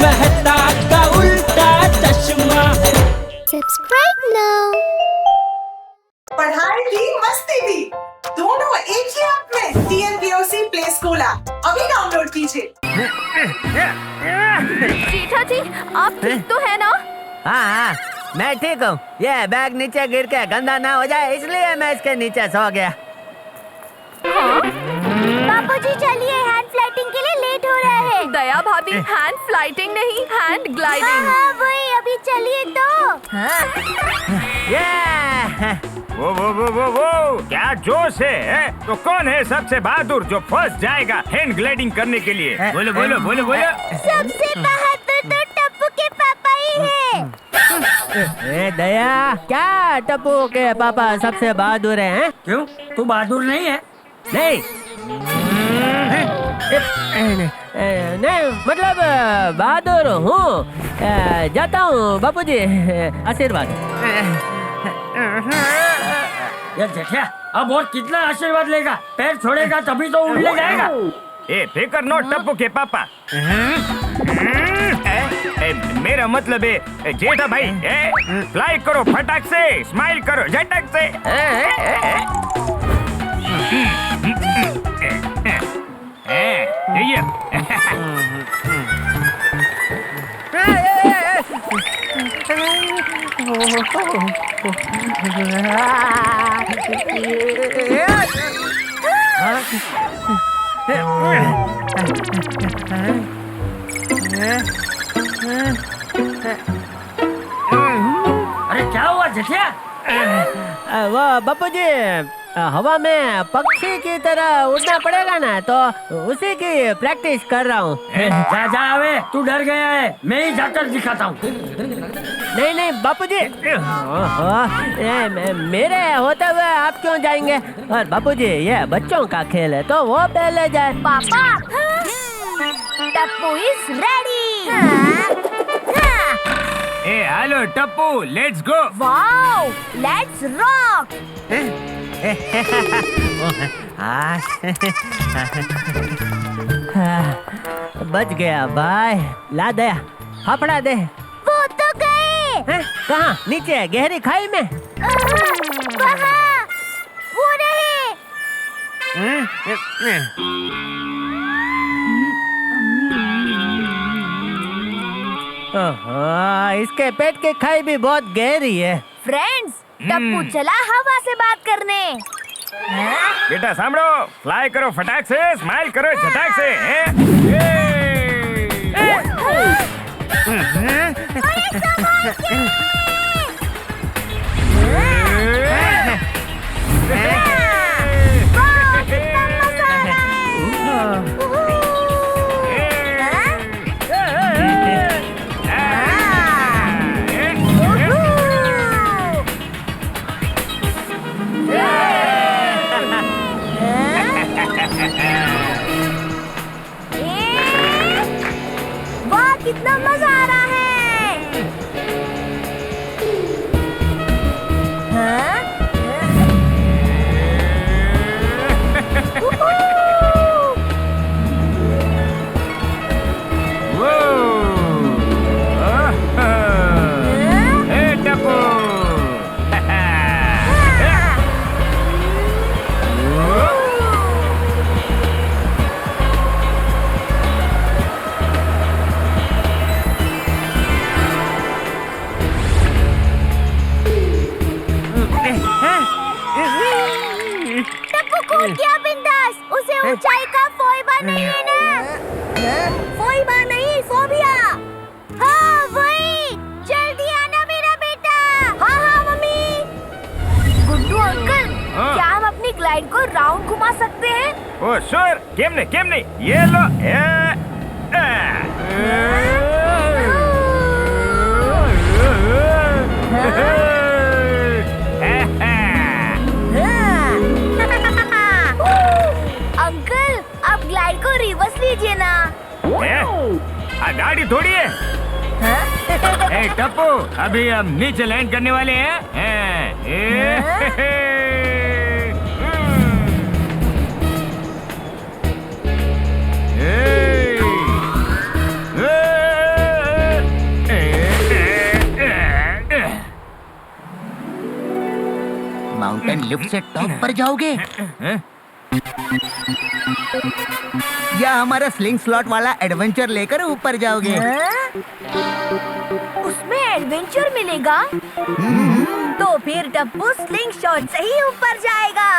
मेहता का उल्टा चश्मा। Subscribe now. पढ़ाई भी मस्ती भी दोनों एक ही ऐप में। TNPOC प्ले स्कूल ऐप अभी डाउनलोड कीजिए। जेठा जी, आप ठीक तो है ना? हाँ, मैं ठीक हूँ। ये बैग नीचे गिर के गंदा ना हो जाए इसलिए मैं इसके नीचे सो गया। बापूजी चलिए, हैंड फ्लाइटिंग के लिए लेट हो रहा है। दया भाभी, हैंड फ्लाइटिंग नहीं, हैंड ग्लाइडिंग। हाँ, वही अभी चलिए तो। ये वो क्या जोश है? तो कौन है सबसे बहादुर जो फर्स्ट जाएगा हैंड ग्लाइडिंग करने के लिए? बोलो बोलो बोलो बोलो। सबसे बहादुर तो टप्पू के पापा ही है। दया, क्या टप्पू के पापा सबसे बहादुर हैं? क्यों, तू बहादुर नहीं है? नहीं नहीं, मतलब बहादुर हूँ। जाता हूँ बापूजी, आशीर्वाद। ये जेठिया, अब और कितना आशीर्वाद लेगा? पैर छोड़ेगा तभी तो उड़ने जाएगा। ए फिकर नो टप्पू के पापा। मेरा मतलब है जेठा भाई, फ्लाई करो फटाक से, स्माइल करो झटक से। अरे क्या हुआ जेठिया? वो बापूजी, हवा में पक्षी की तरह उड़ना पड़ेगा ना, तो उसी की प्रैक्टिस कर रहा हूँ। जा जा आवे, तू डर गया है, मैं ही जाकर दिखाता हूँ। नहीं नहीं बापूजी, मेरे होते हुए आप क्यों जाएंगे? और बापूजी, ये बच्चों का खेल है तो वो पहले जाए। पापा, Tappu is ready. Hello Tappu, let's go. Wow, let's rock. बच गया भाई। ला दे, फाफड़ा दे। वो तो गए। कहाँ? नीचे गहरी खाई में। वहाँ, वो रहे। इसके पेट की खाई भी बहुत गहरी है। फ्रेंड्स, टप्पू चला हवा से बात करने। बेटा सांभळो, फ्लाई करो फटाक से, स्माइल करो झटाक से। वाह, कितना मजा आ रहा है। हाँ? टप्पू कूद गया बिंदास। उसे ऊंचाई का फोइबा नहीं है ना? फोइबा नहीं, फोबिया। हाँ वही, जल्दी आना मेरा बेटा। हाँ हाँ मम्मी। गुड्डू अंकल, क्या हम अपनी ग्लाइड को राउंड घुमा सकते हैं? ओ श्योर, केम नहीं, ये लो। अंकल, अब ग्लाइड को रिवर्स लीजिए ना। गाड़ी थोड़ी है। ए टप्पू, अभी हम नीचे लैंड करने वाले हैं। लिफ्ट से टॉप पर जाओगे या हमारा स्लिंग स्लॉट वाला एडवेंचर लेकर ऊपर जाओगे? उसमें एडवेंचर मिलेगा? तो फिर टप्पू स्लिंग शॉट से ही ऊपर जाएगा।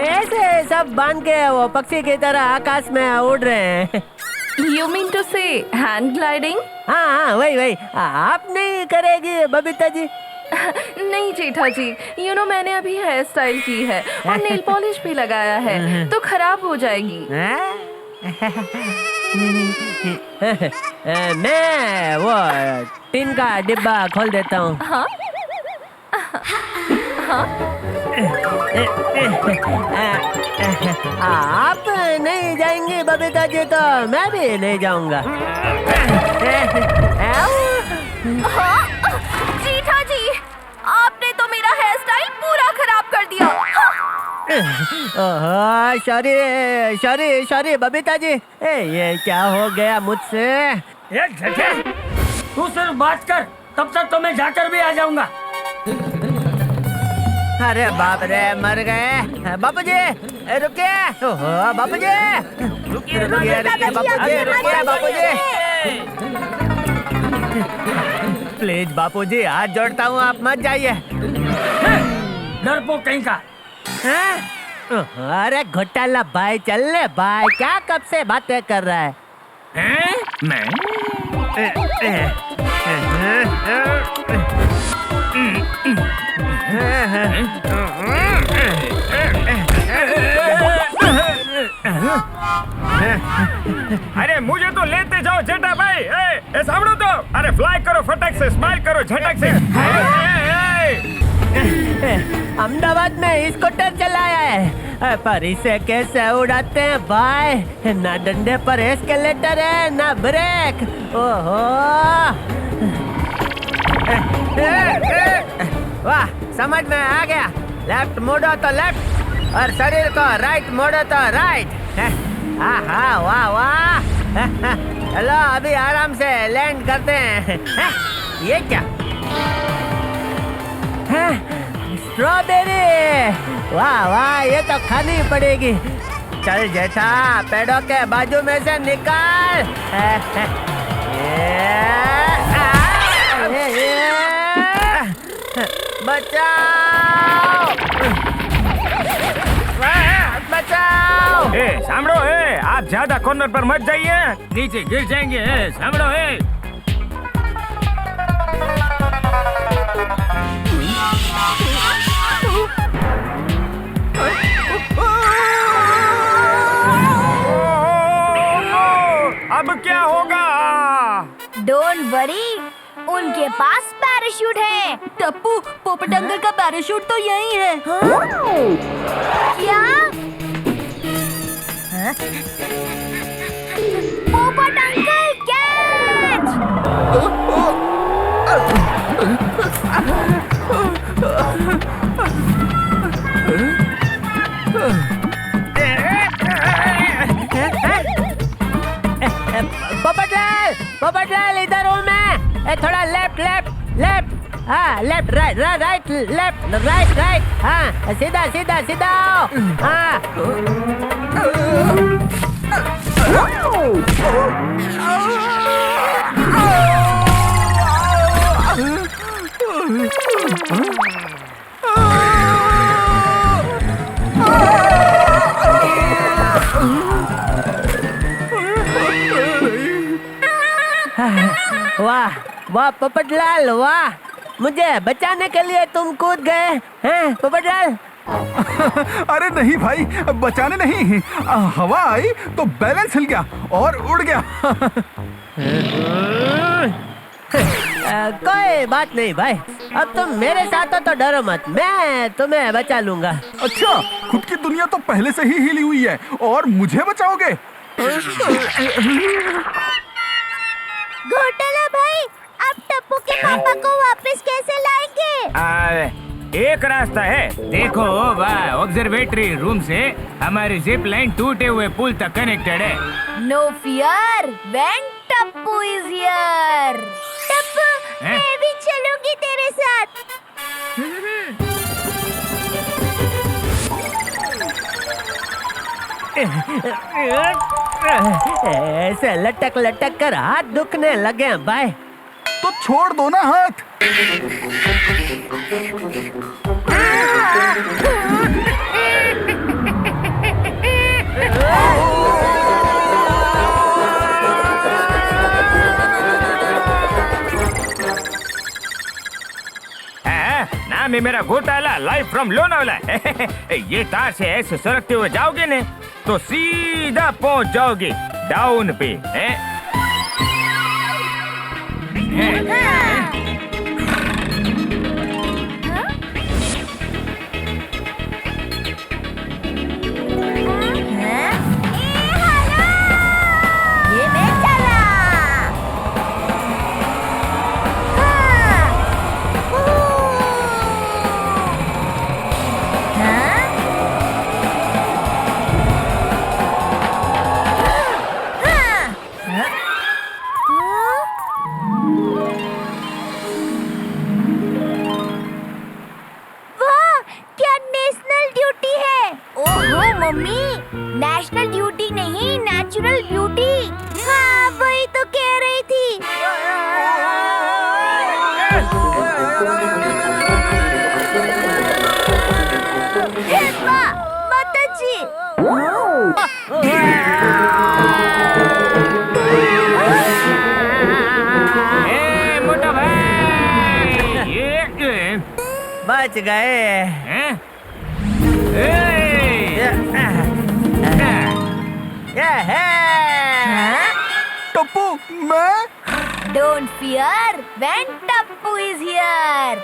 ऐसे सब बांध के वो पक्षी की तरह आकाश में उड़ रहे हैं। You mean to say hand gliding? हाँ हाँ वही आप नहीं करेगी बबीता जी? नहीं जेठा जी, मैंने अभी हेयर स्टाइल की है और नेल पॉलिश भी लगाया है, तो खराब हो जाएगी। मैं वो टिन का डिब्बा खोल देता हूँ। हाँ? आप नहीं जाएंगी बबीता जी तो मैं भी नहीं जाऊंगा। हाँ? जेठा जी, आपने तो मेरा हेयर स्टाइल पूरा खराब कर दिया। सॉरी बबीता जी, ये क्या हो गया मुझसे? तू सिर्फ बात कर, तब तक तो मैं जाकर भी आ जाऊंगा। अरे बाप रे, मर गए बापू जी। रुकिए बापू जी, रुकिए बापू जी। प्लीज बापू जी, हाथ जोड़ता हूँ, आप मत जाइए। डरपोक कहीं का। अरे घोटाला भाई, चल ले भाई, क्या कब से बातें कर रहा है? मैं अरे मुझे तो लेते जाओ जेठा भाई। ए सामने तो, अरे फ्लाई करो फटक से, स्माइल करो झटक से। अहमदाबाद में स्कूटर चलाया है, पर इसे कैसे उड़ाते हैं भाई? ना डंडे पर एस्केलेटर है ना ब्रेक। ओहो, वाह, समझ में आ गया। लेफ्ट मोड़ो तो लेफ्ट और शरीर को राइट मोड़ो तो राइट। हाँ, वाह वाह। चलो अभी आराम से लैंड करते हैं। ये क्या? स्ट्रॉबेरी, वाह वाह, ये तो खानी पड़ेगी। चल जेठा, पेड़ों के बाजू में से निकाल। बचाओ, बचाओ। सामड़ो, आप ज्यादा कॉर्नर पर मत जाइए, नीचे गिर जाएंगे। सामड़ो, अब क्या होगा? डोंट वरी, उनके पास पैराशूट है। टप्पू, पोपट अंकल का पैराशूट तो यही है। क्या? पोपट अंकल कैच! पोपटलाल, इधर हूँ मैं। थोड़ा लेफ्ट लेफ्ट लेफ्ट, हाँ left right right left right right, हाँ सीधा सीधा सीधा आओ। हाँ वाह वाह पोपटलाल, वाह, मुझे बचाने के लिए तुम कूद गए हैं पोपटलाल। अरे नहीं भाई, बचाने नहीं, हवा आई तो बैलेंस हिल गया और उड़ गया। कोई बात नहीं भाई, अब तुम मेरे साथ हो तो डरो मत, मैं तुम्हें बचा लूंगा। अच्छा, खुद की दुनिया तो पहले से ही हिली हुई है और मुझे बचाओगे? घोटाला भाई, अब टप्पू के पापा को वापस कैसे लाएंगे? एक रास्ता है, देखो वह ऑब्जर्वेटरी रूम से हमारी जिप लाइन टूटे हुए पुल तक कनेक्टेड है। No fear when Tappu is here. Tappu, मैं भी चलूंगी तेरे साथ। ऐसे लटक लटक कर हाथ दुखने लगे हैं भाई। तो छोड़ दो ना हाथ। नाम है मेरा घोटाला, लाइव फ्रॉम लोनावाला। ये तार से ऐसे सरकते हुए जाओगे ने तो सीधा पहुंच जाओगे डाउन पे। ये मैं चला। मम्मी, नेशनल ड्यूटी नहीं, नेचुरल ब्यूटी। हाँ, वही तो कह रही थी। हिप्पा, माताजी। मोटा भाई, बच गए। टप्पू, मैं? Don't fear when Tappu is here.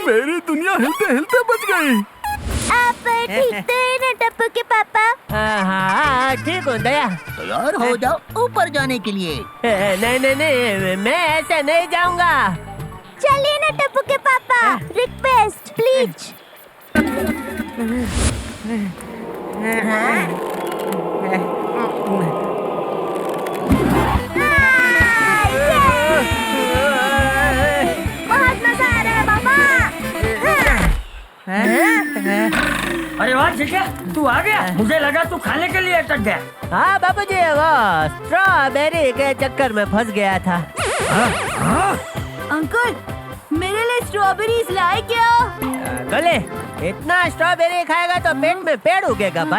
मेरी दुनिया हिलते हिलते बच गई। आप ठीक तो है ना टप्पू के पापा? हाँ, ठीक हो दया। तैयार हो जाओ ऊपर जाने के लिए। नहीं नहीं नहीं, मैं ऐसे नहीं जाऊंगा। चलिए ना टप्पू के पापा, रिक्वेस्ट प्लीज। बहुत मजा आ रहा है मामा। अरे वाह ठीक है, तू आ गया। मुझे लगा तू खाने के लिए अटक गया। हाँ बाबूजी, वो स्ट्रॉबेरी के चक्कर में फंस गया था। अंकल, मेरे लिए स्ट्रॉबेरीज लाए क्या? गले, इतना स्ट्रॉबेरी खाएगा तो पेट में पेड़ उगेगा भाई।